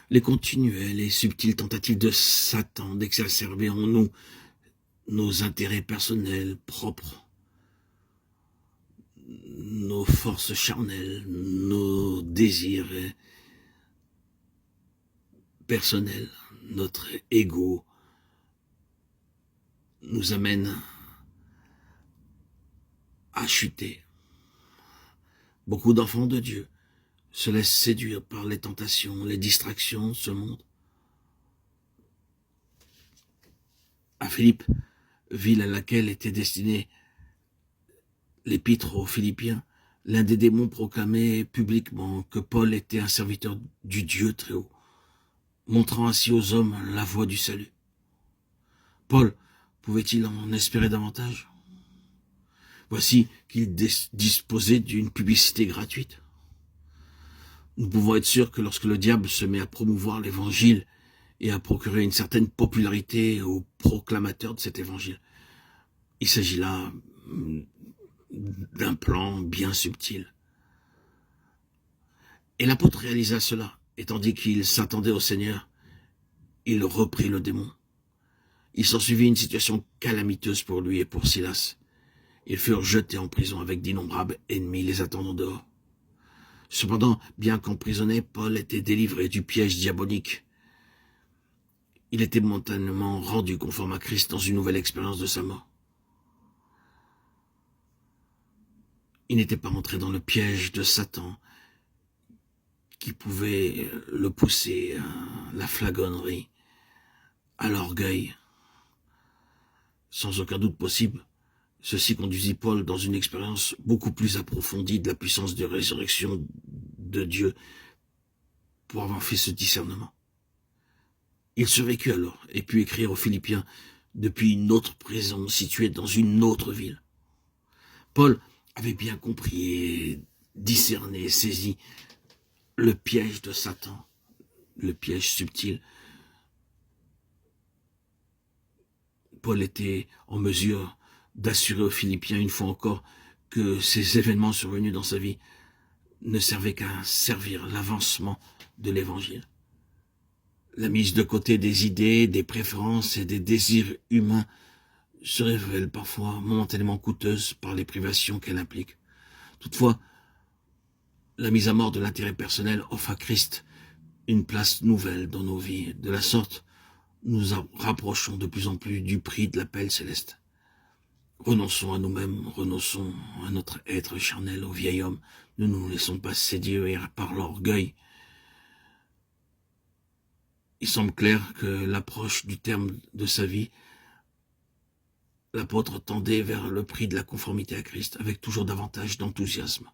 les continuelles et subtiles tentatives de Satan d'exacerber en nous nos intérêts personnels propres, nos forces charnelles, nos désirs personnels, notre ego, nous amène à chuter. Beaucoup d'enfants de Dieu se laissent séduire par les tentations, les distractions de ce monde. À Philippe, ville à laquelle était destinée l'épître aux Philippiens, l'un des démons proclamait publiquement que Paul était un serviteur du Dieu très haut, montrant ainsi aux hommes la voie du salut. Paul pouvait-il en espérer davantage? Voici qu'il disposait d'une publicité gratuite. Nous pouvons être sûrs que lorsque le diable se met à promouvoir l'évangile et à procurer une certaine popularité aux proclamateurs de cet évangile, il s'agit là d'un plan bien subtil. Et l'apôtre réalisa cela, et tandis qu'il s'attendait au Seigneur, il reprit le démon. Il s'ensuivit une situation calamiteuse pour lui et pour Silas. Ils furent jetés en prison avec d'innombrables ennemis les attendant dehors. Cependant, bien qu'emprisonné, Paul était délivré du piège diabolique. Il était momentanément rendu conforme à Christ dans une nouvelle expérience de sa mort. Il n'était pas entré dans le piège de Satan qui pouvait le pousser à la flagornerie, à l'orgueil. Sans aucun doute possible, ceci conduisit Paul dans une expérience beaucoup plus approfondie de la puissance de résurrection de Dieu pour avoir fait ce discernement. Il survécut alors et put écrire aux Philippiens depuis une autre prison située dans une autre ville. Paul avait bien compris et discerné, saisi le piège de Satan, le piège subtil. Paul était en mesure d'assurer aux Philippiens une fois encore que ces événements survenus dans sa vie ne servaient qu'à servir l'avancement de l'Évangile. La mise de côté des idées, des préférences et des désirs humains se révèle parfois momentanément coûteuse par les privations qu'elle implique. Toutefois, la mise à mort de l'intérêt personnel offre à Christ une place nouvelle dans nos vies. De la sorte, nous nous rapprochons de plus en plus du prix de l'appel céleste. Renonçons à nous-mêmes, renonçons à notre être charnel, au vieil homme. Ne nous laissons pas séduire par l'orgueil. Il semble clair que l'approche du terme de sa vie, l'apôtre tendait vers le prix de la conformité à Christ, avec toujours davantage d'enthousiasme.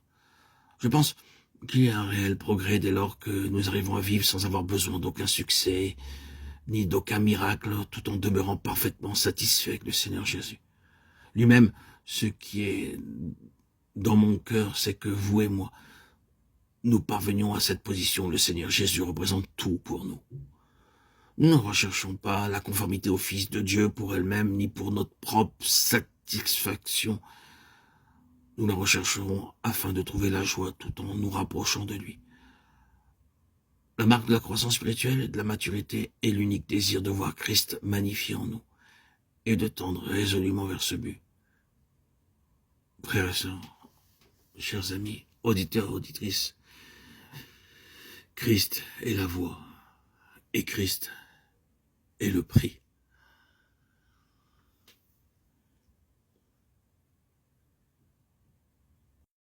Je pense qu'il y a un réel progrès dès lors que nous arrivons à vivre sans avoir besoin d'aucun succès, ni d'aucun miracle, tout en demeurant parfaitement satisfait avec le Seigneur Jésus. Lui-même, ce qui est dans mon cœur, c'est que vous et moi, nous parvenions à cette position. Le Seigneur Jésus représente tout pour nous. Nous ne recherchons pas la conformité au Fils de Dieu pour elle-même, ni pour notre propre satisfaction. Nous la rechercherons afin de trouver la joie tout en nous rapprochant de lui. La marque de la croissance spirituelle et de la maturité est l'unique désir de voir Christ magnifié en nous et de tendre résolument vers ce but. Frères et sœurs, chers amis, auditeurs et auditrices, Christ est la voie et Christ est le prix.